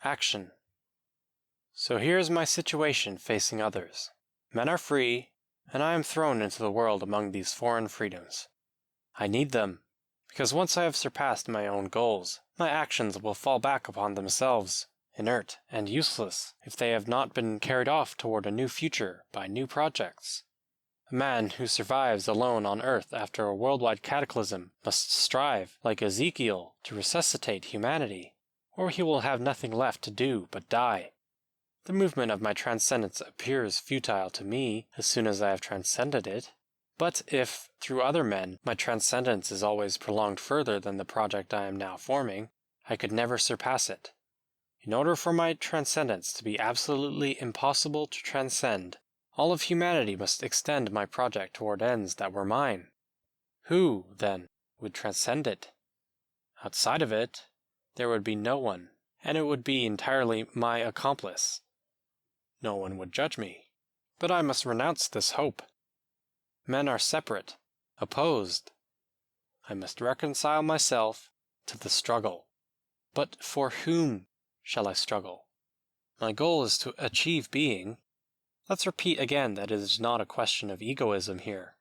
Action. So here is my situation facing others. Men are free, and I am thrown into the world among these foreign freedoms. I need them, because once I have surpassed my own goals, my actions will fall back upon themselves, inert and useless, if they have not been carried off toward a new future by new projects. A man who survives alone on Earth after a worldwide cataclysm must strive, like Ezekiel, to resuscitate humanity, or he will have nothing left to do but die. The movement of my transcendence appears futile to me as soon as I have transcended it. But if, through other men, my transcendence is always prolonged further than the project I am now forming, I could never surpass it. In order for my transcendence to be absolutely impossible to transcend, all of humanity must extend my project toward ends that were mine. Who, then, would transcend it? Outside of it, there would be no one, and it would be entirely my accomplice. No one would judge me, but I must renounce this hope. Men are separate, opposed. I must reconcile myself to the struggle. But for whom shall I struggle? My goal is to achieve being. Let's repeat again that it is not a question of egoism here.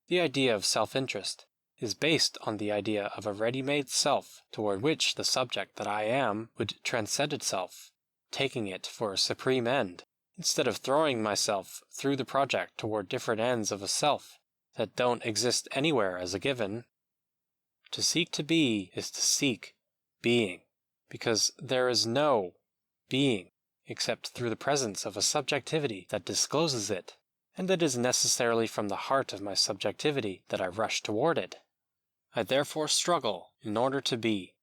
The idea of self-interest is based on the idea of a ready-made self toward which the subject that I am would transcend itself, taking it for a supreme end, instead of throwing myself through the project toward different ends of a self that don't exist anywhere as a given. To seek to be is to seek being, because there is no being except through the presence of a subjectivity that discloses it, and it is necessarily from the heart of my subjectivity that I rush toward it. I therefore struggle in order to be.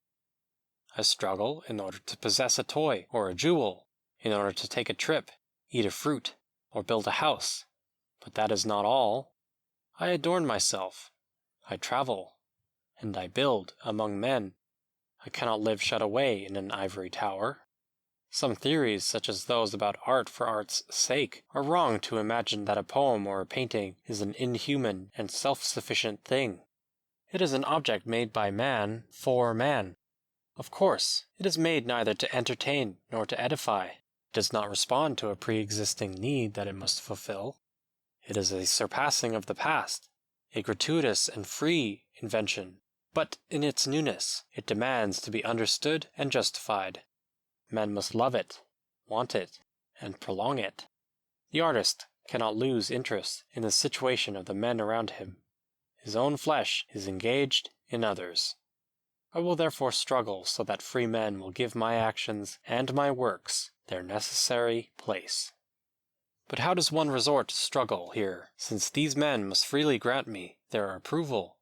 I struggle in order to possess a toy or a jewel, in order to take a trip, eat a fruit, or build a house. But that is not all. I adorn myself, I travel, and I build among men. I cannot live shut away in an ivory tower. Some theories, such as those about art for art's sake, are wrong to imagine that a poem or a painting is an inhuman and self-sufficient thing. It is an object made by man for man. Of course, it is made neither to entertain nor to edify. It does not respond to a pre-existing need that it must fulfill. It is a surpassing of the past, a gratuitous and free invention, but in its newness, it demands to be understood and justified. Men must love it, want it, and prolong it. The artist cannot lose interest in the situation of the men around him. His own flesh is engaged in others. I will therefore struggle so that free men will give my actions and my works their necessary place. But how does one resort to struggle here, since these men must freely grant me their approval?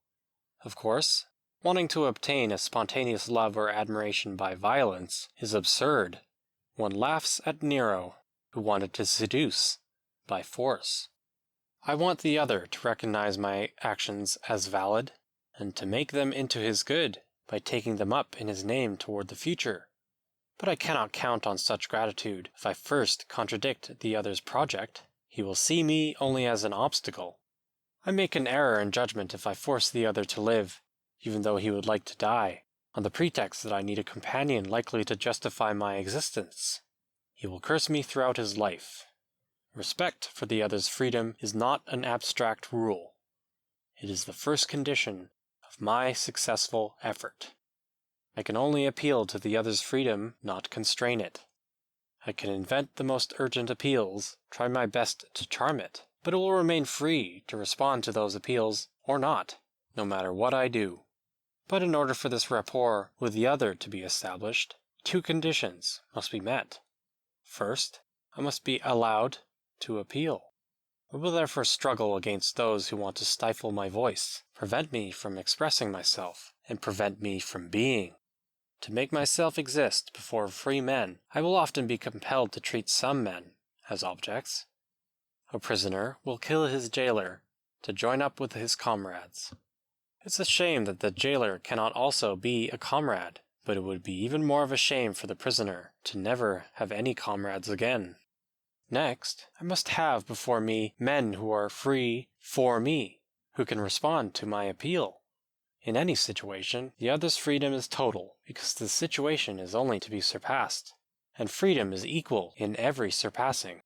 Of course, wanting to obtain a spontaneous love or admiration by violence is absurd. One laughs at Nero, who wanted to seduce by force. I want the other to recognize my actions as valid, and to make them into his good by taking them up in his name toward the future. But I cannot count on such gratitude if I first contradict the other's project. He will see me only as an obstacle. I make an error in judgment if I force the other to live, even though he would like to die, on the pretext that I need a companion likely to justify my existence. He will curse me throughout his life. Respect for the other's freedom is not an abstract rule. It is the first condition of my successful effort. I can only appeal to the other's freedom, not constrain it. I can invent the most urgent appeals, try my best to charm it, but it will remain free to respond to those appeals or not, no matter what I do. But in order for this rapport with the other to be established, two conditions must be met. First, I must be allowed to appeal. I will therefore struggle against those who want to stifle my voice, prevent me from expressing myself, and prevent me from being. To make myself exist before free men, I will often be compelled to treat some men as objects. A prisoner will kill his jailer to join up with his comrades. It's a shame that the jailer cannot also be a comrade, but it would be even more of a shame for the prisoner to never have any comrades again. Next, I must have before me men who are free for me, who can respond to my appeal. In any situation, the other's freedom is total, because the situation is only to be surpassed, and freedom is equal in every surpassing.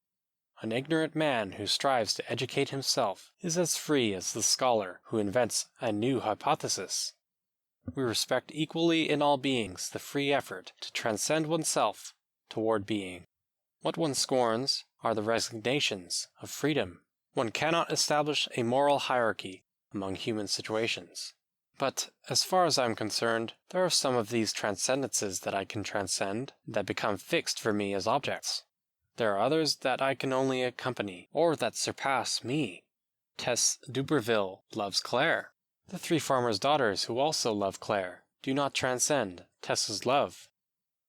An ignorant man who strives to educate himself is as free as the scholar who invents a new hypothesis. We respect equally in all beings the free effort to transcend oneself toward being. What one scorns are the resignations of freedom. One cannot establish a moral hierarchy among human situations. But, as far as I am concerned, there are some of these transcendences that I can transcend, that become fixed for me as objects. There are others that I can only accompany, or that surpass me. Tess d'Uberville loves Claire. The three farmers' daughters who also love Claire do not transcend Tess's love.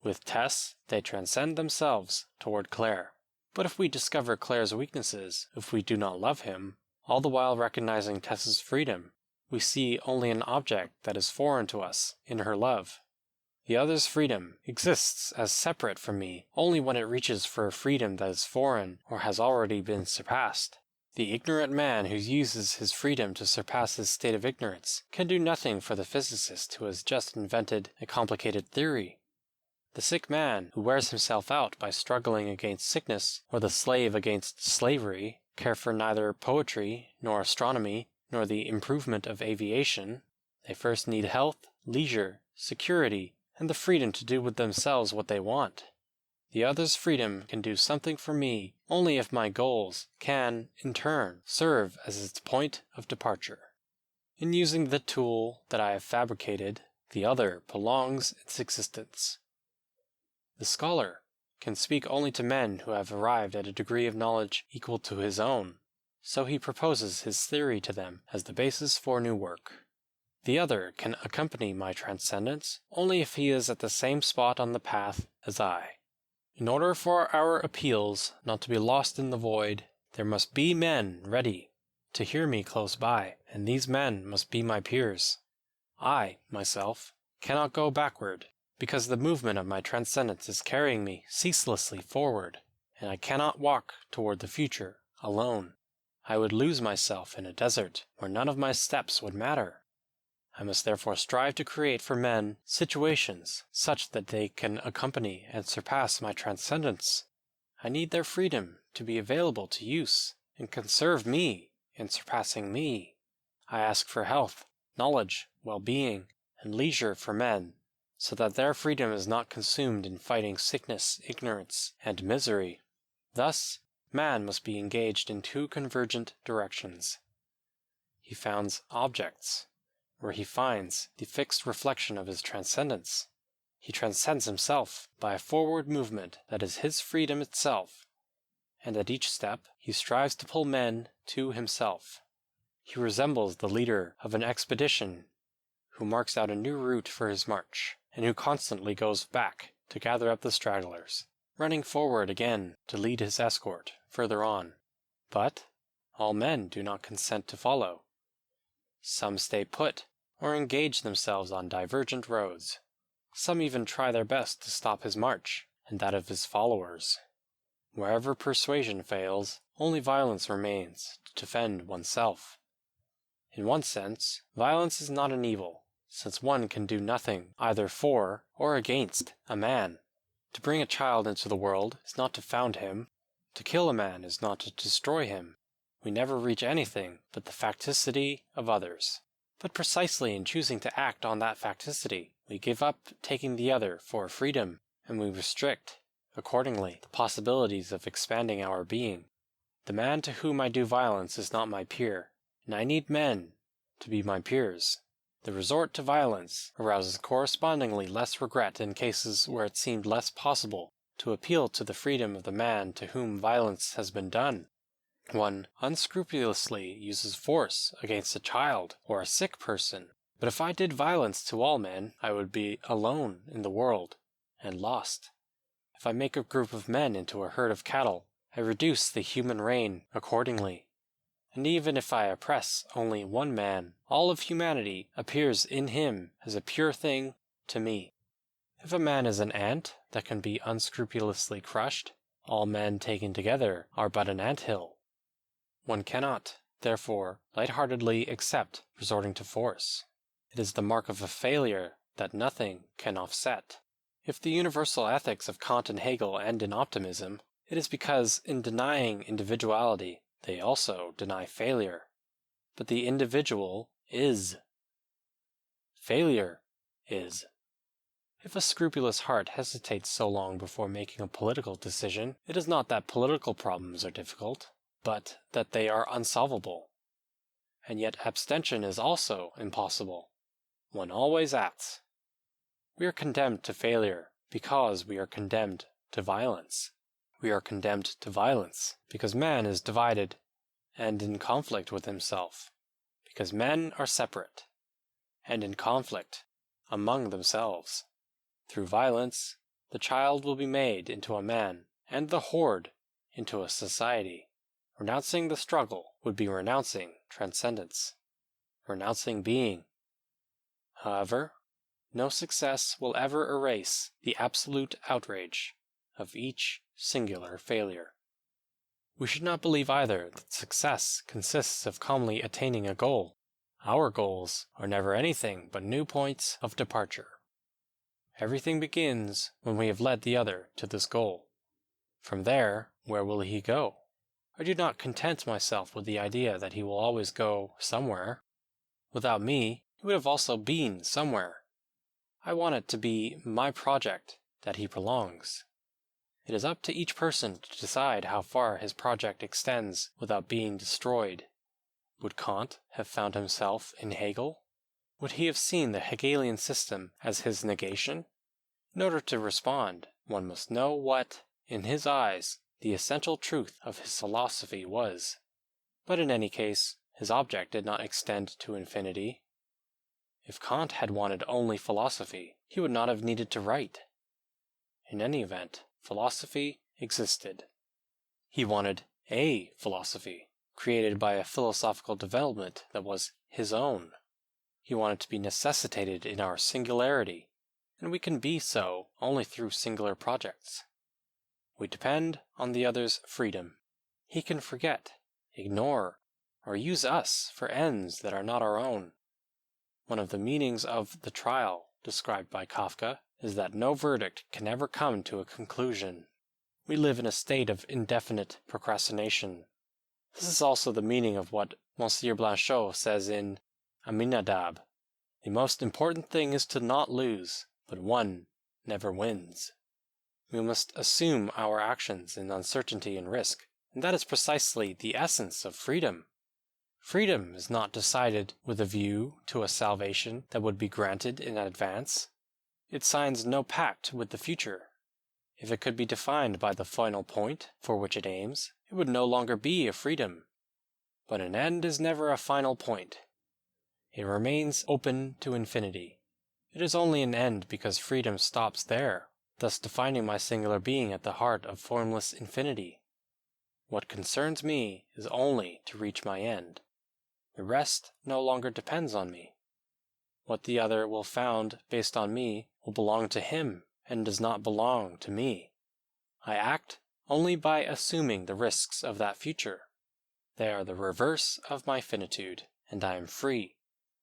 With Tess, they transcend themselves toward Claire. But if we discover Claire's weaknesses, if we do not love him, all the while recognizing Tess's freedom, we see only an object that is foreign to us in her love. The other's freedom exists as separate from me only when it reaches for a freedom that is foreign or has already been surpassed. The ignorant man who uses his freedom to surpass his state of ignorance can do nothing for the physicist who has just invented a complicated theory. The sick man who wears himself out by struggling against sickness, or the slave against slavery, care for neither poetry, nor astronomy, nor the improvement of aviation. They first need health, leisure, security, and the freedom to do with themselves what they want. The other's freedom can do something for me only if my goals can, in turn, serve as its point of departure. In using the tool that I have fabricated, the other prolongs its existence. The scholar can speak only to men who have arrived at a degree of knowledge equal to his own, so he proposes his theory to them as the basis for new work. The other can accompany my transcendence only if he is at the same spot on the path as I. In order for our appeals not to be lost in the void, there must be men ready to hear me close by, and these men must be my peers. I, myself, cannot go backward, because the movement of my transcendence is carrying me ceaselessly forward, and I cannot walk toward the future alone. I would lose myself in a desert where none of my steps would matter. I must therefore strive to create for men situations such that they can accompany and surpass my transcendence. I need their freedom to be available to use and can serve me in surpassing me. I ask for health, knowledge, well-being, and leisure for men, so that their freedom is not consumed in fighting sickness, ignorance, and misery. Thus, man must be engaged in two convergent directions. He founds objects, where he finds the fixed reflection of his transcendence. He transcends himself by a forward movement that is his freedom itself, and at each step he strives to pull men to himself. He resembles the leader of an expedition who marks out a new route for his march, and who constantly goes back to gather up the stragglers, running forward again to lead his escort further on. But all men do not consent to follow. Some stay put, or engage themselves on divergent roads. Some even try their best to stop his march, and that of his followers. Wherever persuasion fails, only violence remains to defend oneself. In one sense, violence is not an evil, since one can do nothing either for or against a man. To bring a child into the world is not to found him. To kill a man is not to destroy him. We never reach anything but the facticity of others. But precisely in choosing to act on that facticity, we give up taking the other for freedom, and we restrict, accordingly, the possibilities of expanding our being. The man to whom I do violence is not my peer, and I need men to be my peers. The resort to violence arouses correspondingly less regret in cases where it seemed less possible to appeal to the freedom of the man to whom violence has been done. One unscrupulously uses force against a child or a sick person, but if I did violence to all men, I would be alone in the world, and lost. If I make a group of men into a herd of cattle, I reduce the human reign accordingly. And even if I oppress only one man, all of humanity appears in him as a pure thing to me. If a man is an ant that can be unscrupulously crushed, all men taken together are but an anthill. One cannot, therefore, lightheartedly accept resorting to force. It is the mark of a failure that nothing can offset. If the universal ethics of Kant and Hegel end in optimism, it is because in denying individuality, they also deny failure. But the individual is. Failure is. If a scrupulous heart hesitates so long before making a political decision, it is not that political problems are difficult, but that they are unsolvable. And yet abstention is also impossible. One always acts. We are condemned to failure because we are condemned to violence. We are condemned to violence because man is divided and in conflict with himself, because men are separate and in conflict among themselves. Through violence, the child will be made into a man, and the horde into a society. Renouncing the struggle would be renouncing transcendence, renouncing being. However, no success will ever erase the absolute outrage of each singular failure. We should not believe either that success consists of calmly attaining a goal. Our goals are never anything but new points of departure. Everything begins when we have led the other to this goal. From there, where will he go? I do not content myself with the idea that he will always go somewhere. Without me, he would have also been somewhere. I want it to be my project that he prolongs. It is up to each person to decide how far his project extends without being destroyed. Would Kant have found himself in Hegel? Would he have seen the Hegelian system as his negation? In order to respond, one must know what, in his eyes, the essential truth of his philosophy was. But in any case, his object did not extend to infinity. If Kant had wanted only philosophy, he would not have needed to write. In any event, philosophy existed. He wanted a philosophy, created by a philosophical development that was his own. He wanted to be necessitated in our singularity, and we can be so only through singular projects. We depend on the other's freedom. He can forget, ignore, or use us for ends that are not our own. One of the meanings of the trial described by Kafka is that no verdict can ever come to a conclusion. We live in a state of indefinite procrastination. This is also the meaning of what Monsieur Blanchot says in Aminadab. The most important thing is to not lose, but one never wins. We must assume our actions in uncertainty and risk, and that is precisely the essence of freedom. Freedom is not decided with a view to a salvation that would be granted in advance. It signs no pact with the future. If it could be defined by the final point for which it aims, it would no longer be a freedom. But an end is never a final point. It remains open to infinity. It is only an end because freedom stops there, thus defining my singular being at the heart of formless infinity. What concerns me is only to reach my end. The rest no longer depends on me. What the other will found based on me will belong to him and does not belong to me. I act only by assuming the risks of that future. They are the reverse of my finitude, and I am free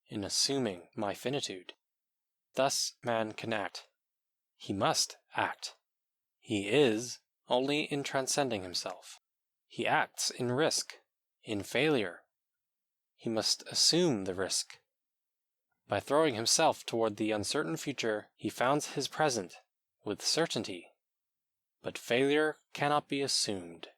in assuming my finitude. Thus man can act. He must act. He is only in transcending himself. He acts in risk, in failure. He must assume the risk. By throwing himself toward the uncertain future, he founds his present with certainty. But failure cannot be assumed.